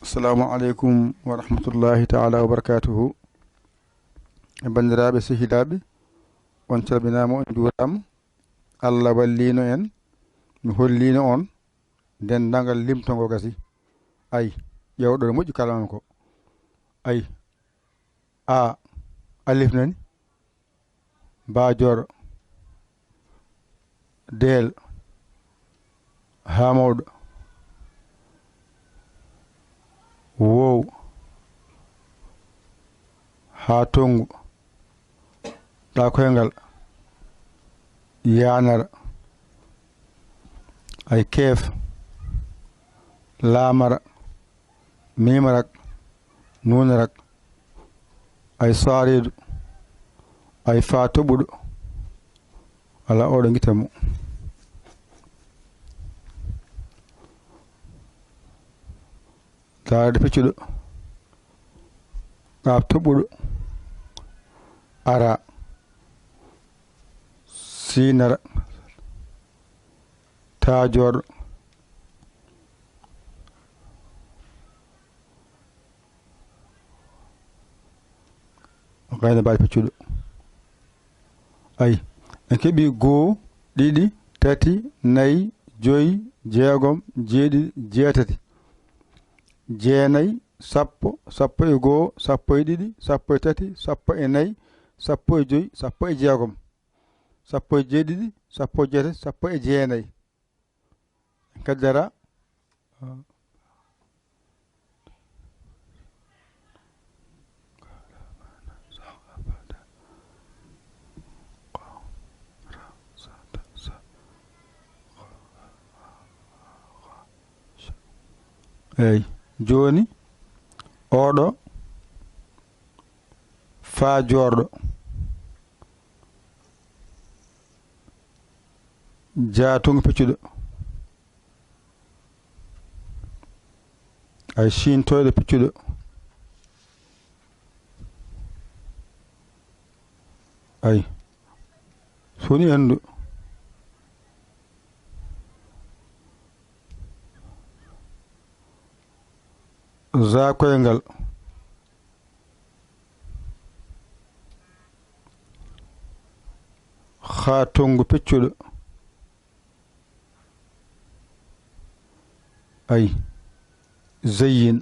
Assalamu alaikum wa rahmatullahi ta'ala wa barakatuhu. Bandiraɓe sehidaɓe, on calminama, on juurama. Allah wallino en, mi hollino on dendagal limto ngo gasi. Ay, ƴewɗo no moƴƴi kalama ko. Ay, a alif nani, bajor, del, ha mawɗo, wow, ha tongu, ɗa koyngal, yanara, ay keef, laamara, mimarak, nunarak, ay saridu, ay fatoɓuɗo, ala oɗo guitamo. Taade peccuɗo, ɗaab toɓɓuɗo, ara, sinara, taajorɗo, gayna mbaɗi peccuɗo. Ayi, en keeɓi goo, ɗiɗi, tati, nayi, joyi, jeegom, jeeɗiɗi, jeetati, jeenayi, sappo, sappo e goo, sappo e ɗiɗi, sappo e tati, sappo e nayi, sappo e joyi, sappo e jeegom, sappo e jeeɗiɗi, sappo e jeetati, sappo e jeenayi. En kaddara eyi joni oɗo faa jorɗo jaatungo peccuɗo ay sintoyɗo peccuɗo ay soni andu za koyngal ha tongu peccuɗo ay zayyin.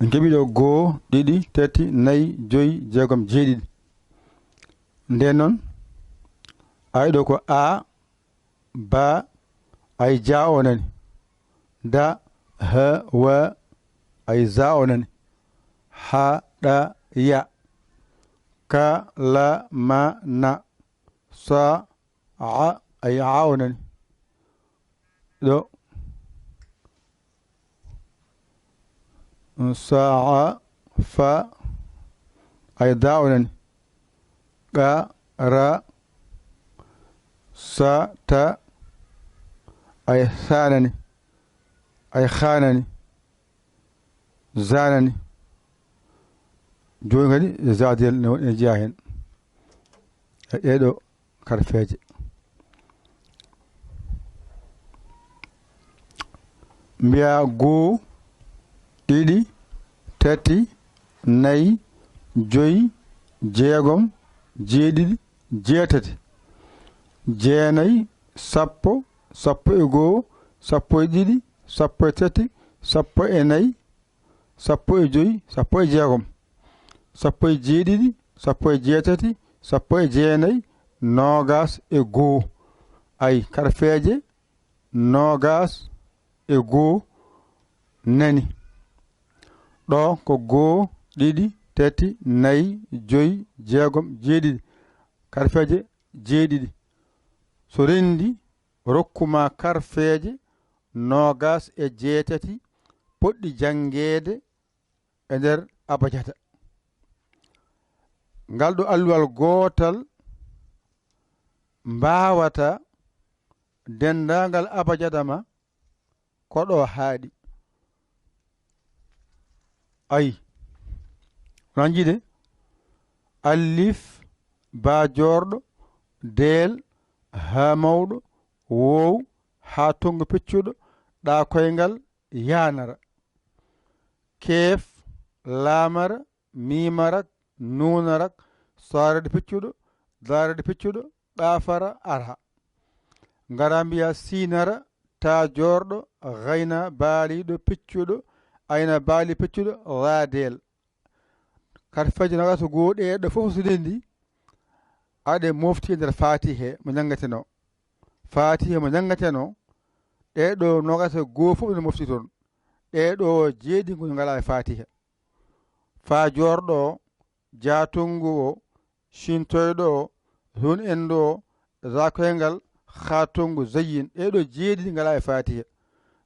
En keɓi ɗo goo, ɗiɗi, tati, nayi, joyi, jeegom, jeeɗiɗi. Nden noon ay ɗo ko a, ba, ay ja o nani, da, ha, wa, ay za o nani, ha, ɗa, ya, ka, la, ma, na, sa, a, ay a o nani, ɗo sa, a, fa, ay da o nani, ga, ra, sa, ta, ay sa nani, ay khanani, zanani, joni kadi zadel ne jeeya hen e ɗeɗo karfeje. Mbiya goo, ɗiɗi, tati, nayi, joyi, jeegom, jeeɗiɗi, jeetati, jeenayi, sappo, sappo e goo, sappo e ɗiɗi, sappo e tati, sappo e nayi, sappo e joyi, sappo e jeegom, sappo e jeeɗiɗi, sappo e jeetati, sappo e jeenayi, nogas e goo. Ay karfeje nogas e goo nani. Ɗo ko goo, ɗiɗi, tati, nayi, joyi, jeegom, jeeɗiɗi, karfeje jeeɗiɗi. So rendi rokkuma karfeje nogas e jeetati poɗɗi jangede e nder abajata. Ngal ɗo alluwal gootal mbawata dendagal abajada ma koɗo haaɗi. Ayi ranjide alif ba jorɗo del ha mawɗo wow ha tongu peccuɗo ɗa koyngal yanara keef laamara miimarak nuunarak saarade peccuɗo daarade peccuɗo ɗaafara ara ngara mbiya siinara taajorɗo gayna baaliɗo peccuɗo ayna baali peccuɗo raadeel harfeje nogas e goo ɗeɗo fof so ndenndi aɗe mofti e nder fatihe mo janngateno fatihe mo janngateno ɗeɗo nogas e goo fof ne mofti toon ɗeɗo jeeɗi ngo ngala e fatiha fa jorɗo o jaatungu o sintoyɗo o hun endu o zakoyngal hatungu zayin ɗeɗo jeeɗi ngala e fatiha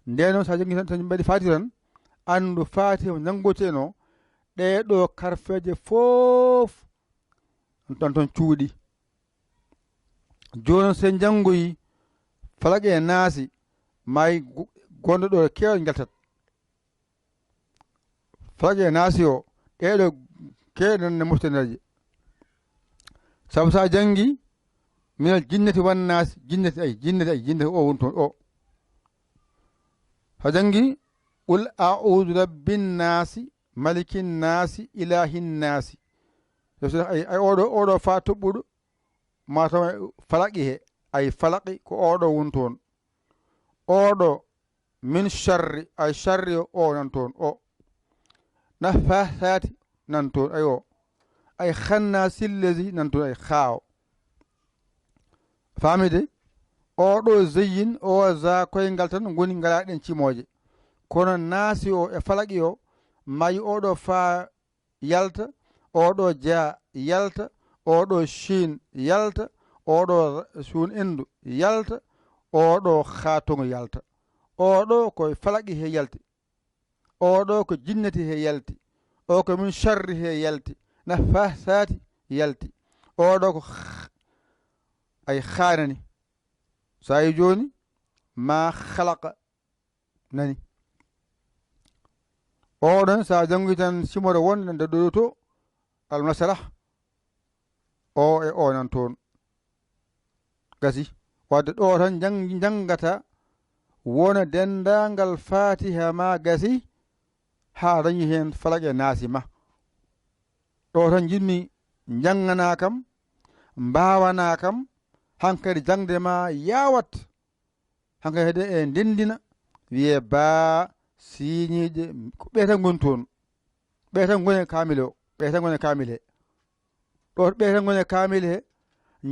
nden noon sa jangi tan mbaɗi fatiha tan anndu fatiha mo janngoteno ɗeɗo karfeje fof ɗon toon cuuɗi joni sen janngoyi falaqe e naasi may gonɗo ɗo kewɗe jaltat falaqe e naasi o ɗeɗo kewɗe ne mofteneje sabu sa janngi minal jinnati wannaasi jinnati o woni toon o sa janngi qul a'udu rabbinnaasi malikinnaasi ilahinnaasi ay oɗo fa toɓɓuɗo mataw falaqi he ay falaqi ko oɗo woni toon oɗo min charri ay charri o nan toon o nafasati nan toon ay o ay khannasillezi nan toon ay khaaw famide oɗo zeyin o za koyngal tan goni ngalaɗen cimoje kono naasi o e falaqi o mayi oɗo fa yalta oɗo dia yalta oɗo shin yalta oɗo sun endu yalta oɗo khatongo yalta oɗo koye falaqi he yalti oɗo ko jinnati he yalti o ko min sharri he yalti nafasati yalti oɗo ko ay khanani sa yi joni ma khalaqa nani oɗon sa jangi tan simore wonde nde ɗo to almasarah o e o nan toon gasi wadde ɗo tan janggata wona dendangal fatiha ma gasi ha dañi hen falaqe naasi ma ɗo tan jinmi janggana kam mbawana kam hankadi jangde ma yawat hankadi hede e ndendina wiye baa siñiɗe ko ɓe tan goni toon ɓe tan goni e kamile o ɓe tan goni e kamile he ɗo ɓe tan goni e kamile he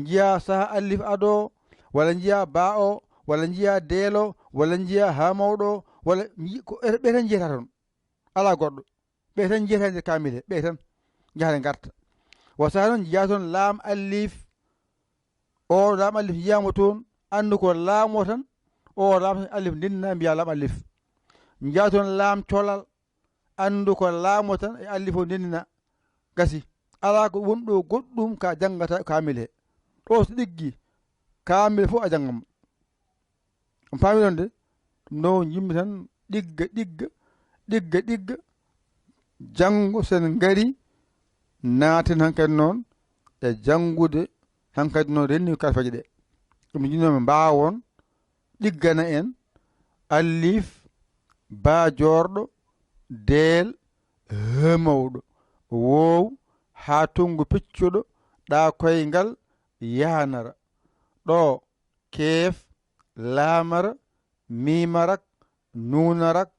jiya saha allif ado walla jiya ba o walla jiya deelo walla jiya ha mawɗo walla ɓe tan jiyata toon ala goɗɗo ɓe tan jiyata nder kamile ɓe tan jahata garta wa saha noon jiya toon laam allif o laam allif jiyama toon andu ko laamo tan o laam allif ndinna mbiya laam allif jiya toon laam colal andu ko laamo tan e allif o ndendina gasi ala ko wonɗo goɗɗum ka janggata kamile he ɗo so ɗiggi kamile fof a janggamo on paami ɗon de ɗum ɗo jimmi tan ɗigga janngo sen ngari naaten hankkadi noon e janngude hankkadi noon renni karfeje ɗe ɗum jinnomi mbawon ɗiggana en allif ba jorɗo deel mawɗo wow ha tongu peccuɗo ɗa koyngal yanara ɗo keef laamara mimarak nuunarak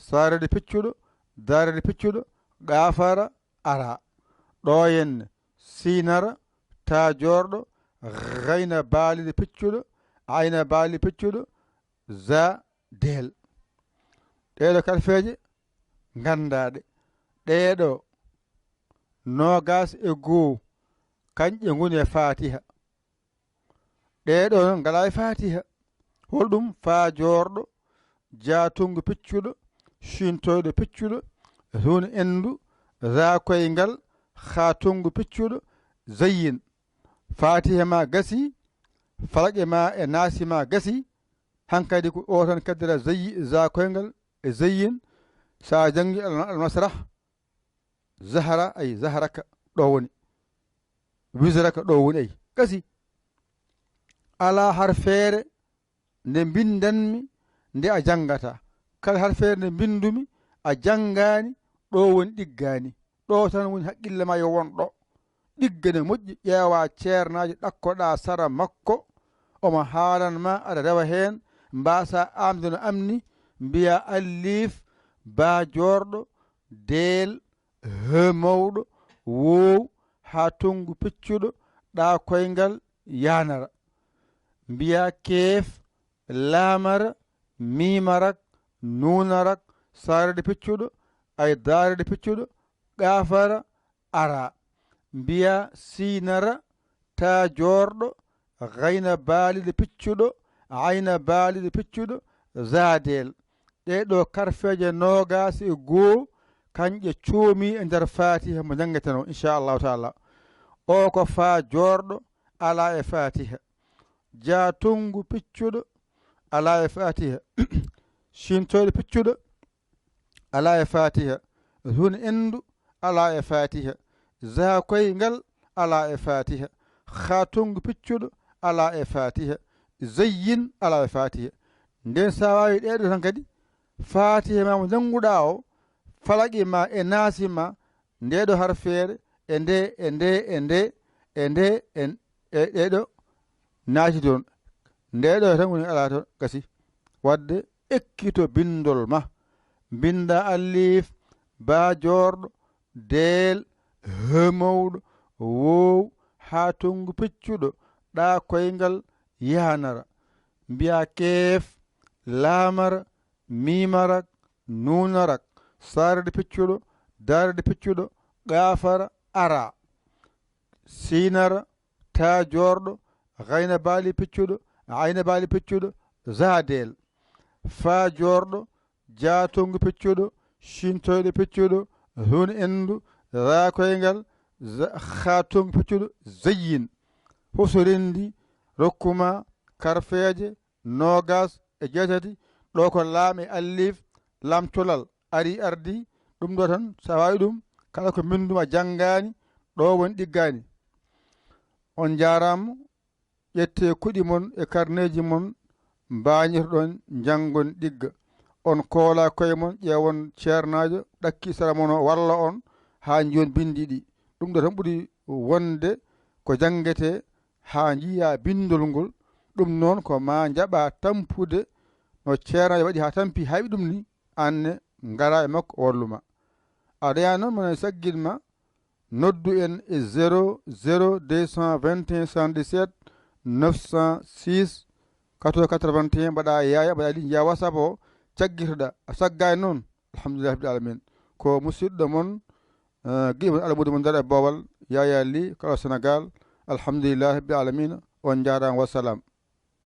sarade peccuɗo darade peccuɗo ɗafara ara ɗo henne sinara ta jorɗo gayna baalide peccuɗo ayna baali peccuɗo za deel ɗeɗo karfeje gandaɗe ɗeɗo nogas e goo kanƴe goni e fatiha ɗeɗo noon ngala e fatiha holɗum fa jorɗo jaatungu peccuɗo sintoyɗo peccuɗo zone endu za koyngal hatungu peccuɗo zayin fatiha ma gasi falaqe ma e naasi ma gasi hankadi ko o tan kaddira za koyngal e zayin sa jangi almasrah zahara ay zaharaka ɗo woni wisraka ɗo woni ay gasi ala har feere nde bindanmi nde a janggata kala har feere nde bindumi a janngani ɗo woni ɗiggani ɗo tan woni haqqille ma yo won ɗo ɗiggane moƴƴi ƴeewa ceernaji ɗakkoɗa sara makko omo haalanma aɗa rewa heen mbasa amde no amni mbiya allif ba jorɗo deel mawɗo wow ha tongu peccuɗo ɗa koyngal yanara mbiya keef laamara mimarak nunarak sarede peccuɗo ay daarede peccuɗo ƙafara ara mbiya sinara ta jorɗo gayna baalide peccuɗo ayna baalide peccuɗo zadel ɗeɗo karfeje nogas e goo kanƴe coomi e nder fatiha mo jangeten o inchallahu taala o ko fa jorɗo ala e fatiha ja tongu piccuɗo ala e fatiha shintoɗo piccuɗo ala e fatiha hun endu ala e fatiha za koyngal ala e fatiha ha tongu piccuɗo ala e fatiha zeyyin ala e fatiha nden sa wawi ɗeɗo tan kadi fatiha ma mo jannguɗa o falaqi ma e naasi ma ndeɗo harfeere e nde e nde e nde e nde e ɗeɗo naati toon ndeɗo tan woni ala toon gasi wadde ekkito bindol ma binda allif ba jorɗo deel mawɗo wow ha tongu peccuɗo ɗa koyngal yanara mbiya keef laamara mimarak nunarak sarde peccuɗo darde peccuɗo ƙafara ara sinara ta jorɗo gayna baali peccuɗo ayna baali peccuɗo zadel fa jorɗo jatongu peccuɗo shintoyɗo peccuɗo hun endu ra koyngal ha tongu peccuɗo zeyyin fof so rendi rokkuma karfeje nogas e jeetati ɗo ko laam e allif lamtolal ari ardi ɗum ɗo tan sa wawi ɗum kala ko binduma janggani ɗo woni ɗiggani on jarama ƴette kuɗi mon e karneji mon mbañirɗon janggon ɗigga on koola koye mon ƴeewon ceernajo ɗakki sara mon o walla on ha joni bindi ɗi ɗum ɗo tan ɓuuri wonde ko janggete ha jiiya bindol ngol ɗum noon ko ma jaɓa tampude no ceernajo waɗi ha tampi hayɓe ɗum ni anne ngara e makko walluma aɗa yaa noon mone saggitma noddu en e 00 221 77 906 81 mbaɗa yaya mbaɗa li jiya whatsapp o caggitoɗa a saggani noon alhamdulillah rabbil alamin ko musidɗo moon guiɗo mon alamude mon dara e boowal yaya li kala sénégal alhamdulillah rabbil alamina on jarama wassalam